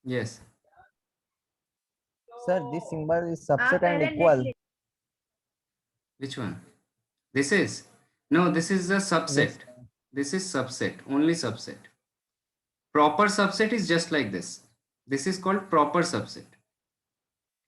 Yes. Sir, this symbol is subset and equal. Which one? This is? No, this is a subset. Yes. This is subset, only subset. Proper subset is just like this. This is called proper subset.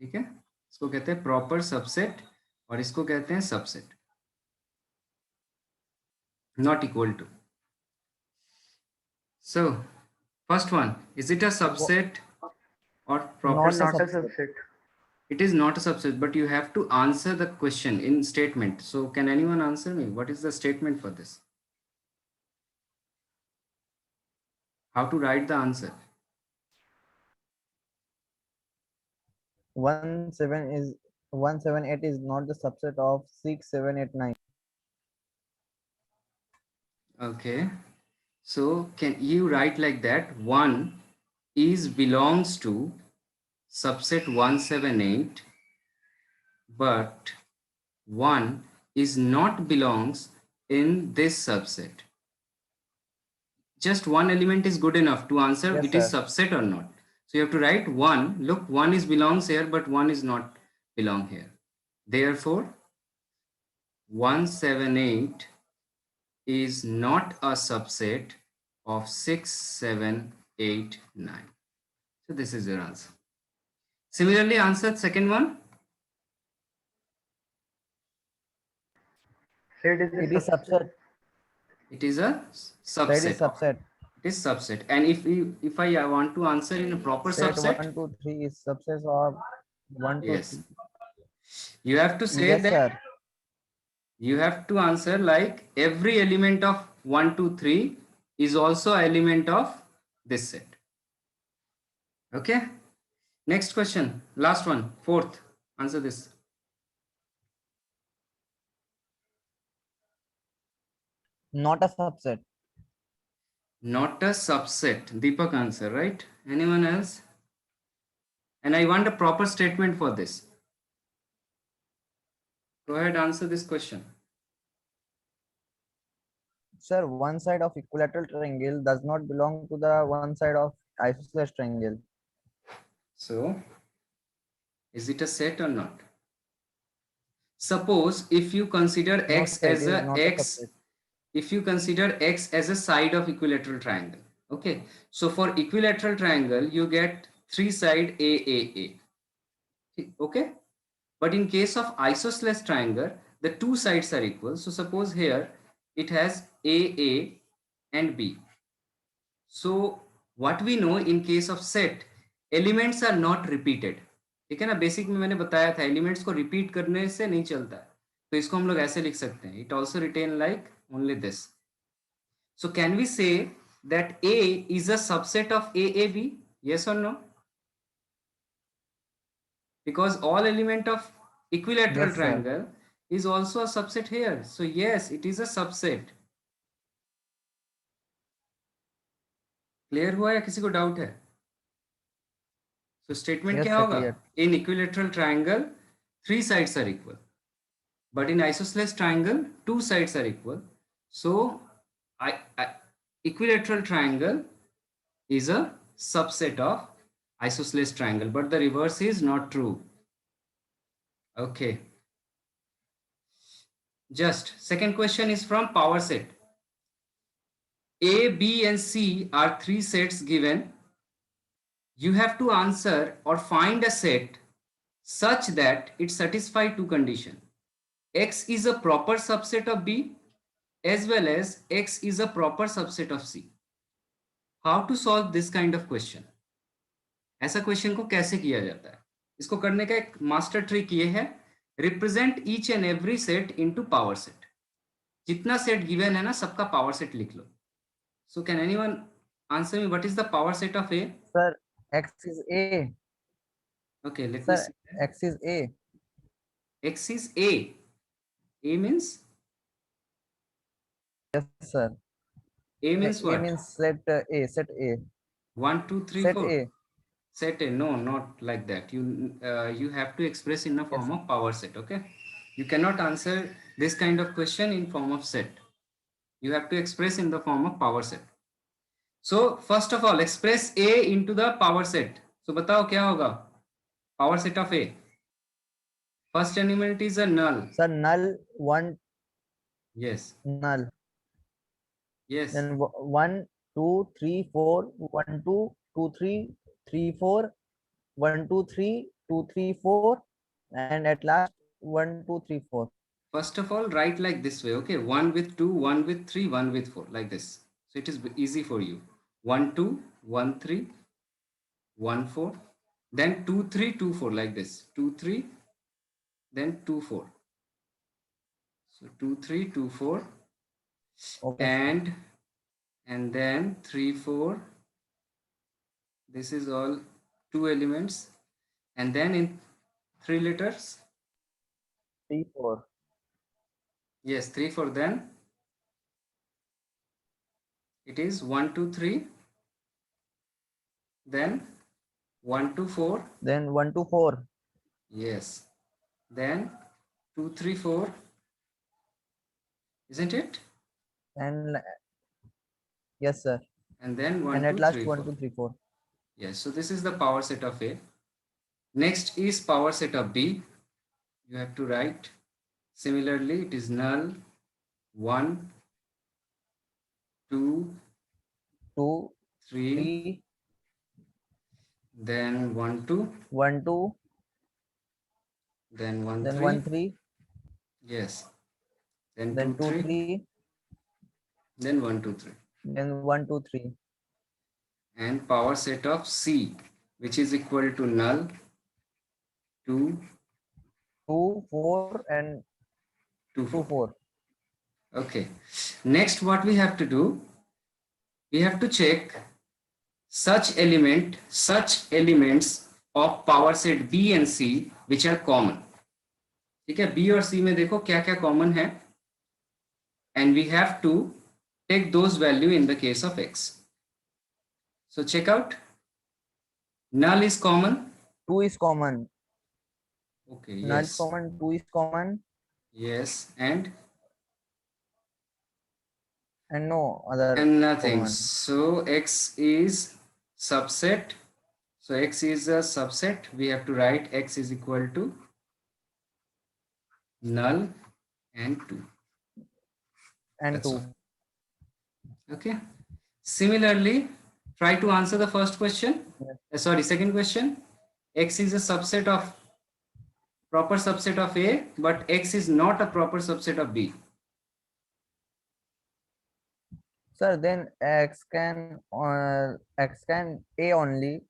ठीक है, इसको कहते हैं proper subset और इसको कहते हैं subset. Not equal to. So first one, is it a subset or proper Not a Not a subset? subset. subset. It is not a subset, but you have to answer the question in statement. So can anyone answer me? What is the statement for this? How to write the answer? 178 is not the subset of 6789. Okay. So can you write like that? 1 is belongs to subset 178, but 1 is not belongs in this subset. Just one element is good enough to answer Yes, it is sir. subset or not. So you have to write 1. Look, 1 is belongs here, but 1 is not belong here. Therefore, 178 is not a subset of 6789. So this is your answer. Similarly, answer second one. Said is a It is subset. subset. It is a Said is subset. subset. It is subset. And if I want to answer in a proper Set subset, 1 to 3 is subset of 1 to yes, 3. you have to say Yes, that sir. you have to answer like every element of 1 2 3 is also element of this set. Okay, next question, last one, fourth. Answer this. Not a subset. Not a subset. Deepak answer, right? Anyone else? And I want a proper statement for this. Go ahead, answer this question. Sir, one side of equilateral triangle does not belong to the one side of isosceles triangle. So is it a set or not? Suppose if you consider No, x sir, it as is a not a x, subset. if you consider x as a side of equilateral triangle. Okay, so for equilateral triangle you get three side a. Okay, but in case of isosceles triangle the two sides are equal. So suppose here it has a and b. So what we know in case of set, elements are not repeated. ठीक है ना, basic में मैंने बताया था elements को repeat करने से नहीं चलता है. तो इसको हम लोग ऐसे लिख सकते हैं, it also written like only this. So can we say that a is a subset of aab? Yes or no? Because all element of equilateral Yes, sir. triangle is also a subset here. So yes, it is a subset. Clear हुआ या किसी को doubt है? So statement Yes, क्या sir, होगा? clear. In equilateral triangle, three sides are equal. But in isosceles triangle, two sides are equal. So equilateral triangle is a subset of isosceles triangle, but the reverse is not true. Okay. Just second question is from power set. A, B, and C are three sets given. You have to answer or find a set such that it satisfies two conditions. X is a proper subset of B as well as X is a proper subset of C. How to solve this kind of question? ऐसा question को कैसे किया जाता है? इसको करने का एक मास्टर ट्रिक ये है, represent each and every set into power set. जितना सेट गिवन है ना सबका पावर सेट लिख लो. So can anyone answer me what is the power set of A? Sir, X is A. Okay, let me Sir, see. X is A. X is A. A means? Yes, sir. A means A what? means set A. Set A. 1 2 3 Set 4. A. Set A. No, not like that. You have to express in the Yes, form of power set. Okay, you cannot answer this kind of question in form of set. You have to express in the form of power set. So first of all, express A into the power set. So बताओ क्या होगा? Power set of A. First element is a null. Sir, null one Yes. null. Yes. Then 1, 2, 3, 4, 1, 2, 2, 3, 3, 4, 1, 2, 3, 2, 3, 4, and at last 1, 2, 3, 4. First of all, write like this way. Okay. 1 with 2, 1 with 3, 1 with 4. Like this. So it is easy for you. 1, 2, 1, 3, 1, 4. Then 2, 3, 2, 4. Like this. 2, 3. Then 2, 4. So 2, 3, 2, 4. Okay, sir. And then 3, 4. This is all 2 elements. And then in 3 letters. 3, 4. Yes, 3, 4. Then it is 1, 2, 3. Then 1, 2, 4. Then 1, 2, 4. Yes. Then 2, 3, 4. Isn't it? And yes, sir. And then 1, And at 2, last 3, 1, 4. 2, 3, 4. Yes. So this is the power set of A. Next is power set of B. You have to write. Similarly, it is null 1, 2, 2, 3. 3, Then 1, 2. 1, 2. Then 1, Then 3. 1, 3. Yes. Then 2, Then 2, 3. 3. Then 1, 2, 3. Then 1, 2, 3. And power set of C, which is equal to null 2, 2, 4, and 2, 2, 4. 4. Okay. Next, what we have to do, we have to check such elements of power set B and C which are common. ठीक है, B और C में देखो क्या क्या common है, and we have to take those value in the case of X. So check out. Null is common. 2 is common. Okay. Null is Yes. common. 2 is common. Yes. And No other nothing. common. So X is subset. So X is a subset. We have to write X is equal to null and 2. And That's 2. all. Okay. Similarly, try to answer the first question. Yes. Sorry, second question. X is a subset of proper subset of A, but X is not a proper subset of B. Sir, then X can A only.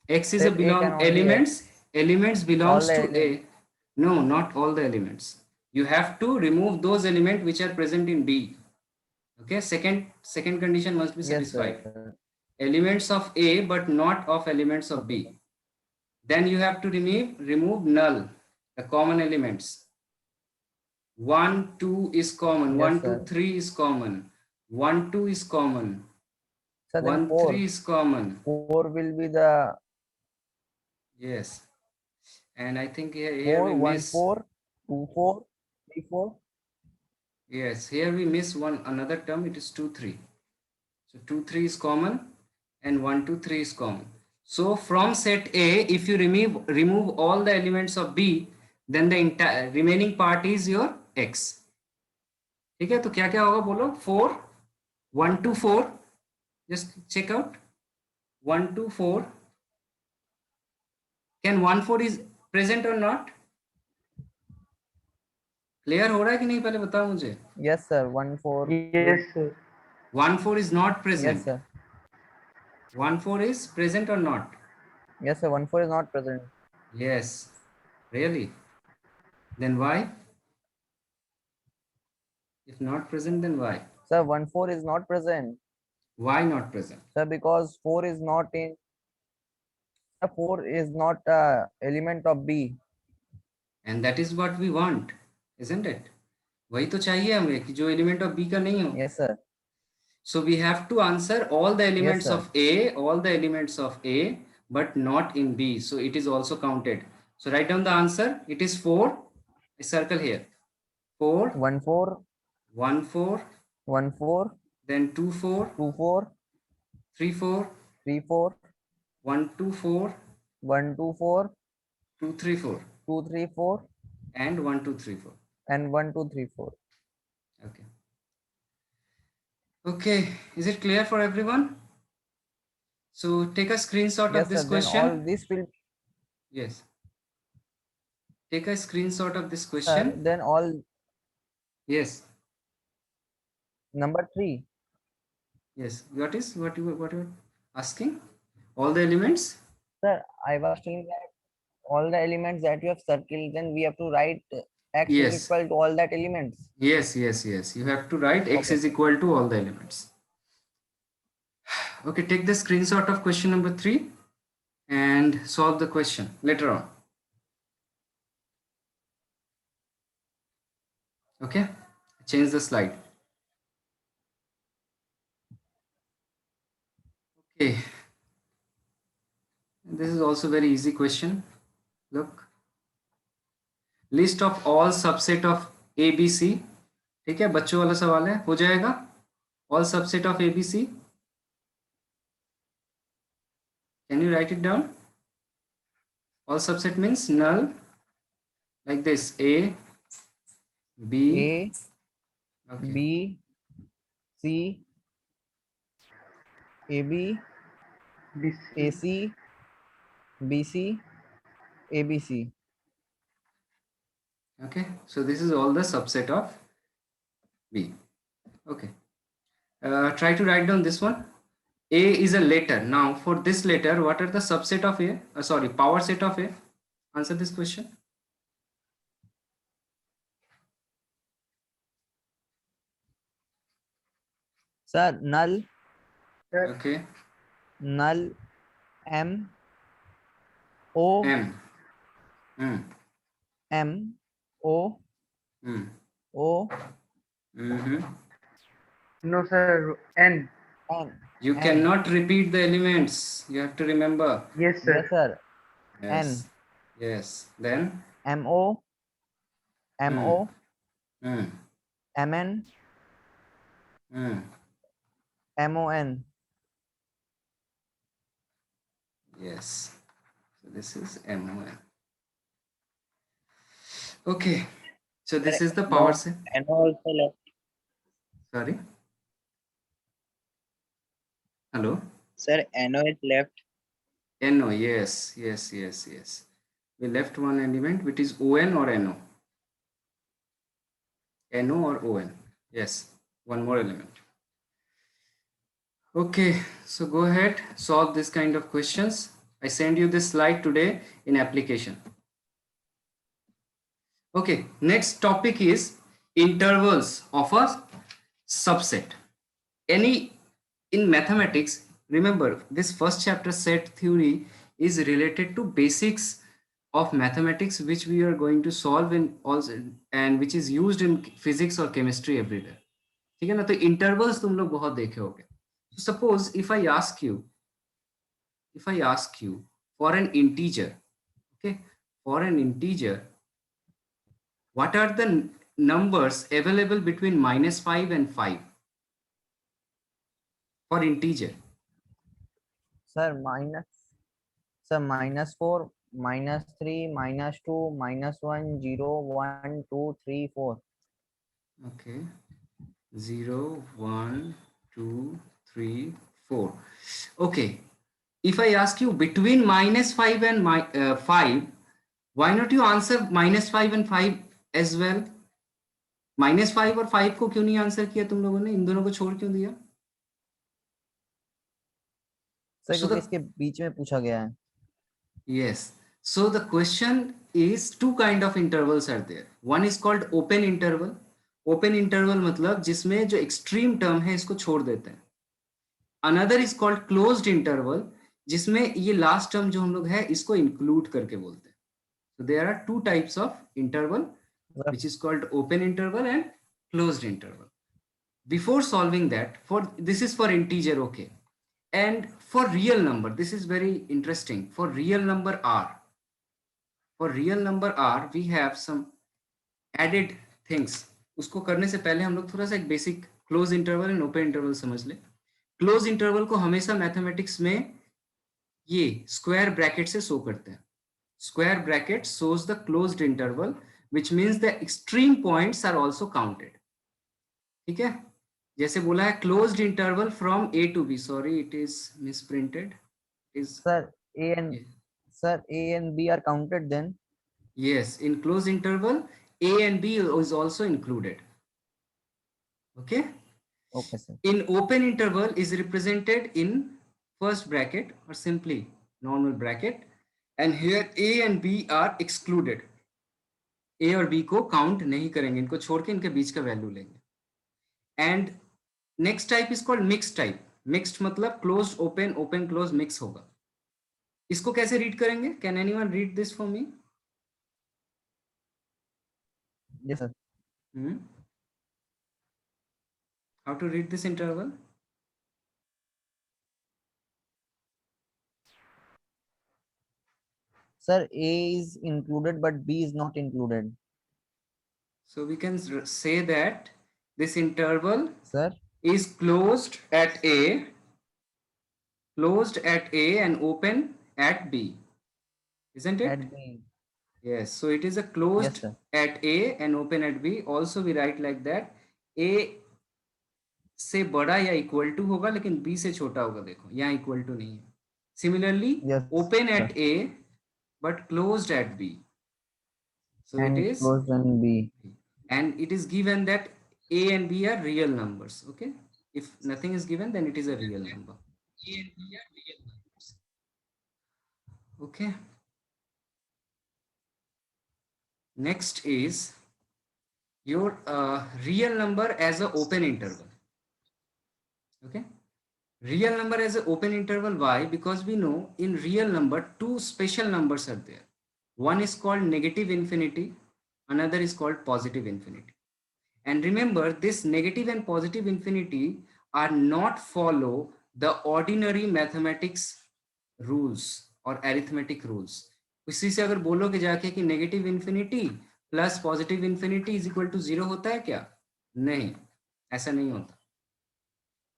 X is a Then A can belong only X. elements All belongs the to A. elements. No, not all the elements. You have to remove those elements which are present in B. Okay, second condition must be satisfied. Yes, sir. Elements of A but not of elements of Okay. B. Then you have to remove null, the common elements. 1, 2 is common. Yes, 1, 2, sir. 3 is common. 1, 2 is common. So then 1, 3 is common. 4 will be the Yes. And I think here 4, we 1, miss. 4, 2, 4, 3, 4. Yes, here we miss another term. It is 2, 3. So 2, 3 is common and 1, 2, 3 is common. So from set A, if you remove all the elements of B, then the entire remaining part is your X. ठीक है, तो क्या क्या होगा बोलो? 4, 1 to 4. Just check out. 1 to 4. Can 1, 4 is present or not? Clear हो रहा है कि नहीं, पहले बताओ मुझे. Yes, sir. 1, 4. Yes, sir. 1, 4 is not present. Yes, sir. 1, 4 is present or not? Yes, sir. 1, 4 is not present. Yes. Really? Then why? If not present, then why? Sir, 1, 4 is not present. Why not present? Sir, because 4 is not in. 4 is not a element of B. And that is what we want, isn't it? वही तो चाहिए हमें कि जो element of B का नहीं हो. Yes, sir. So we have to answer all the elements sir. of A, all the elements of A, but not in B. So it is also counted. So write down the answer. It is 4. I circle here. 4, 1, 4, 1, 4, 1, 4, then 2, 4, 2, 4, 3 4 3 4 1 2 4 1 2 4 2 3 4 2 3 4 and 1 2 3 4. and 1 2 3 4. Okay. Okay, is it clear for everyone? So take a screenshot Yes of sir, this then all question. this will, Yes. Take a screenshot of this sir, question. then all Yes. number 3. Yes. What you asking? All the elements? Sir, I was saying that all the elements that you have circled, then we have to write x is Yes. equal to all that elements. Yes, yes, yes. You have to write x Okay, is sir. equal to all the elements. Okay, take the screenshot of question number 3 and solve the question later on. Okay, change the slide. Okay, this is also very easy question. Look, list of all subset of ABC. ठीक है, बच्चों वाला सवाल है, हो जाएगा. All subset of ABC. Can you write it down? All subset means null, like this: A, B. A, Okay. B, C, AB, AC, BC, ABC. Okay, so this is all the subset of B. Okay, try to write down this one. A is a letter. Now for this letter, what are the subset of A? Sorry, power set of A. Answer this question. Sir, null, Okay. null, M, O, M. Mm. M, O, Mm. O, Mm-hmm. No, sir. N. N. You N. cannot repeat the elements. You have to remember. Yes, sir. Yes, sir. Yes. N. Yes. Then. M, O, M, Mm. O, Mm. M, N, Mm. M, O, N. Yes. So this is MON. Okay. So this is the power set. And also left. Sorry. Hello. Sir, NO is left. NO. Yes. Yes. Yes. Yes. We left one element, which is ON or NO. NO or ON. Yes. One more element. Okay. So go ahead. Solve this kind of questions. I send you this slide today in application. Okay. Next topic is intervals of a subset. Any in mathematics, remember this first chapter set theory is related to basics of mathematics, which we are going to solve in also and which is used in physics or chemistry every day. ठीक है ना? तो intervals तुम लोग बहुत देखे होगे. So suppose if I ask you for an integer, okay, for an integer, what are the numbers available between -5 and 5 for integer? Sir, -4, -3, -2, -1, 0, 1, 2, 3, 4. Okay. 0, 1, 2, 3, 4. Okay. If I ask you between -5 and 5, why not you answer -5 and 5 as well? -5 और 5 को क्यों नहीं answer किया तुम लोगों ने? इन दोनों को छोड़ क्यों दिया? सर So क्योंकि the इसके बीच में पूछा गया है. yes. So the question is two kind of intervals are there. One is called open interval. Open interval मतलब जिसमें जो extreme term है इसको छोड़ देते हैं. Another is called closed interval जिसमें ये last term जो हम लोग है इसको include करके बोलते हैं. So there are two types of interval, which is called open interval and closed interval. Before solving that, this is for integer, okay, and for real number, this is very interesting. For real number r, we have some added things. उसको करने से पहले हम लोग थोड़ा सा एक basic close interval and open interval समझ ले. क्लोज इंटरवल को हमेशा मैथमेटिक्स में ये स्क्वायर ब्रैकेट से शो करते हैं. Square bracket shows the closed interval, which means the extreme points are also counted. ठीक है, जैसे बोला है closed interval from A to B. Sorry, it is misprinted. Is Sir, A and B are counted then. yes, in closed interval, A and B is also included. Okay. Okay, sir. In open interval is represented in first bracket or simply normal bracket, and here A and B are excluded. A और B को count नहीं करेंगे, इनको छोड़ के इनके बीच का value लेंगे. And next type is called mix type. Mixed मतलब close open open close mix होगा. इसको कैसे रीड करेंगे? Can anyone read this for me? Yes, sir. How to read this interval? Sir, A is included, but B is not included. So we can say that this interval Sir, is closed at A and open at B, isn't it? at B. Yes, so it is a Yes, closed sir. at A and open at B. Also we write like that, A से बड़ा या equal to होगा लेकिन B से छोटा होगा. देखो यहाँ इक्वल टू नहीं है. Similarly, Yes, open sir. at A but closed at B. So And it is, closed on B. and it is given that A and B are real numbers. Okay, if nothing is given, then it is a real number. A and B are real numbers. Okay. Next is your real number as an open interval. Okay, real number as an open interval. Why? Because we know in real number two special numbers are there. One is called negative infinity, another is called positive infinity. And remember, this negative and positive infinity are not follow the ordinary mathematics rules or arithmetic rules. इसी से अगर बोलोगे जाके कि negative infinity plus positive infinity is equal to 0 होता है क्या? नहीं, ऐसा नहीं होता.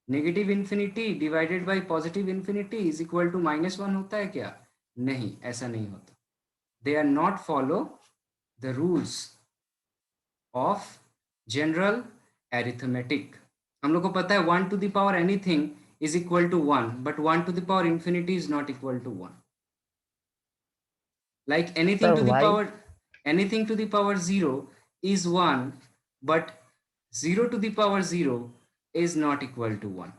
Negative infinity divided by positive infinity is equal to -1 होता है क्या? नहीं, ऐसा नहीं होता. They are not follow the rules of general arithmetic. हम लोग को पता है 1 to the power anything is equal to 1, but 1 to the power infinity is not equal to 1. Like anything Sir, to the why? power 0 is 1, but 0 to the power 0 is not equal to 1.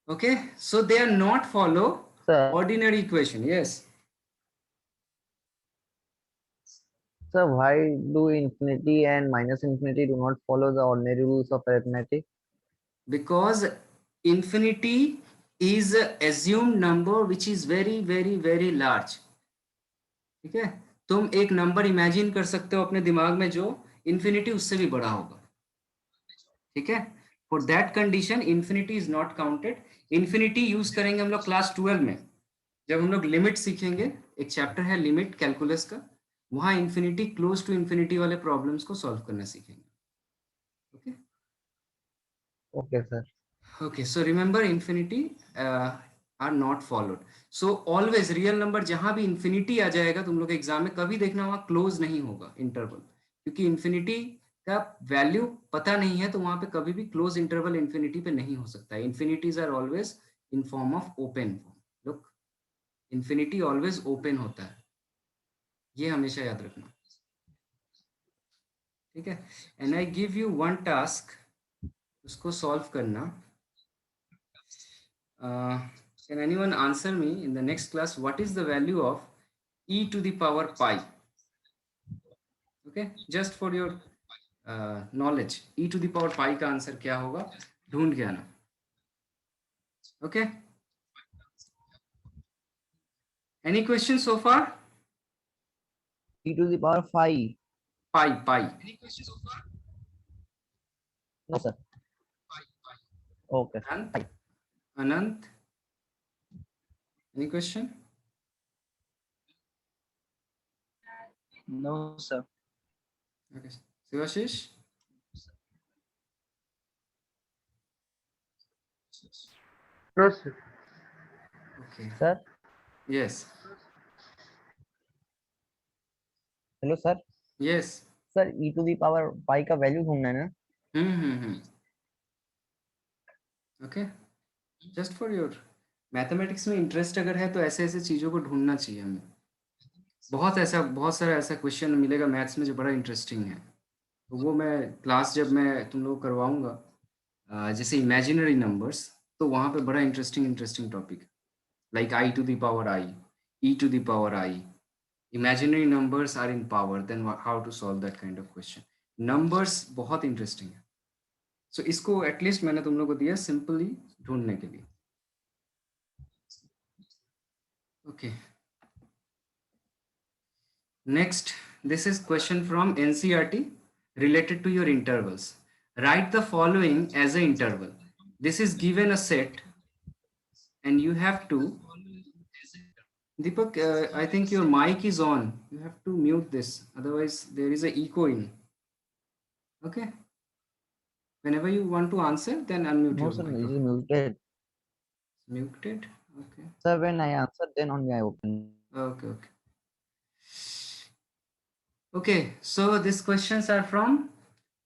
Okay, so they are not follow Sir, ordinary equation. Yes. sir, why do infinity and minus infinity do not follow the ordinary rules of arithmetic? Because infinity is a assumed number which is very very very large. ठीक है, तुम एक number imagine कर सकते हो अपने दिमाग में जो इन्फिनिटी उससे भी बड़ा होगा. ठीक है, for that condition infinity is not counted. Infinity use करेंगे हम लोग क्लास 12 में, जब हम लोग लिमिट सीखेंगे. एक चैप्टर है लिमिट कैलकुलस का, वहां इन्फिनिटी क्लोज टू इन्फिनिटी वाले प्रॉब्लम्स को सॉल्व करना सीखेंगे. Okay. Okay, sir. Okay, so remember infinity are not followed. So always real number जहां भी infinity आ जाएगा तुम लोग एग्जाम में कभी देखना वहां क्लोज नहीं होगा इंटरवल, क्योंकि infinity का वैल्यू पता नहीं है, तो वहां पे कभी भी क्लोज इंटरवल infinity पे नहीं हो सकता है. Infinities are always in form of open form. Look, infinity always open होता है, ये हमेशा याद रखना. ठीक है, and I give you one task, उसको सॉल्व करना. Can anyone answer me in the next class what is the value of e to the power pi? Okay, just for your knowledge, e to the power pi का answer क्या होगा ढूंढ के आना. Okay, any questions so far? E to the power 5. Pi. Any questions so far? No, sir. Okay. Anant, any question? No, sir. Okay, Shivashish. No, sir. Okay. Sir, Yes. hello sir. Yes. Sir e to the power pi का value ढूंढना है ना? Okay, just for your mathematics में interest अगर है तो ऐसे ऐसे चीज़ों को ढूंढना चाहिए हमें। बहुत सारा ऐसा क्वेश्चन मिलेगा मैथ्स में जो बड़ा इंटरेस्टिंग है, तो वो मैं क्लास जब मैं तुम लोग करवाऊंगा जैसे इमेजिनरी नंबर्स, तो वहाँ पे बड़ा interesting topic, like I to the power I, E to the power I, imaginary numbers are in power, then how to solve that kind of question. Numbers बहुत इंटरेस्टिंग है, सो इसको एटलीस्ट मैंने तुम लोग को दिया सिंपली ढूंढने के लिए। Okay, next, this is question from NCERT related to your intervals. Write the following as an interval. This is given a set and you have to, Deepak, I think your mic is on, you have to mute this, otherwise there is a echoing. Okay, whenever you want to answer, then unmute No your sir, it microphone. is muted. Muted. Okay. Sir, when I answer, then only I open. Okay. Okay, so these questions are from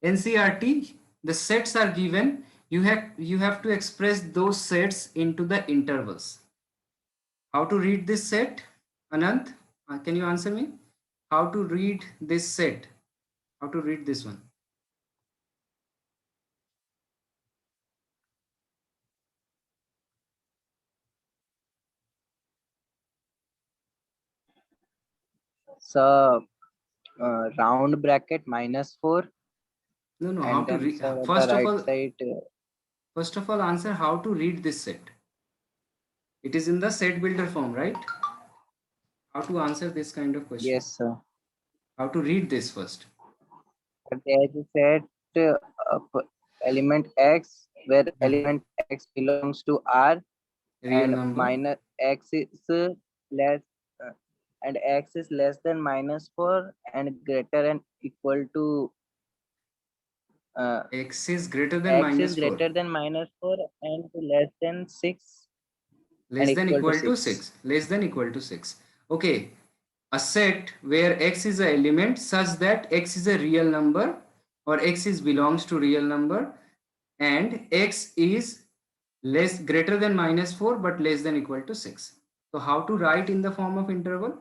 NCERT. The sets are given, you have to express those sets into the intervals. How to read this set, Anant? Can you answer me? How to read this set? How to read this one? So, round bracket -4. No, how And to then, read? sir, at First the of right all, side, answer how to read this set. It is in the set builder form, right? How to answer this kind of question? yes, sir. How to read this first? There is a set of element x, where element x belongs to R, Real and number. minus x is less, and x is less than -4 and greater and equal to X is greater than x minus is 4. greater than -4 and less than 6 Less and than equal equal to 6. 6. Less than equal to 6. Okay. A set where x is an element such that x is a real number or x is belongs to real number and x is greater than -4 but less than equal to 6. So how to write in the form of interval?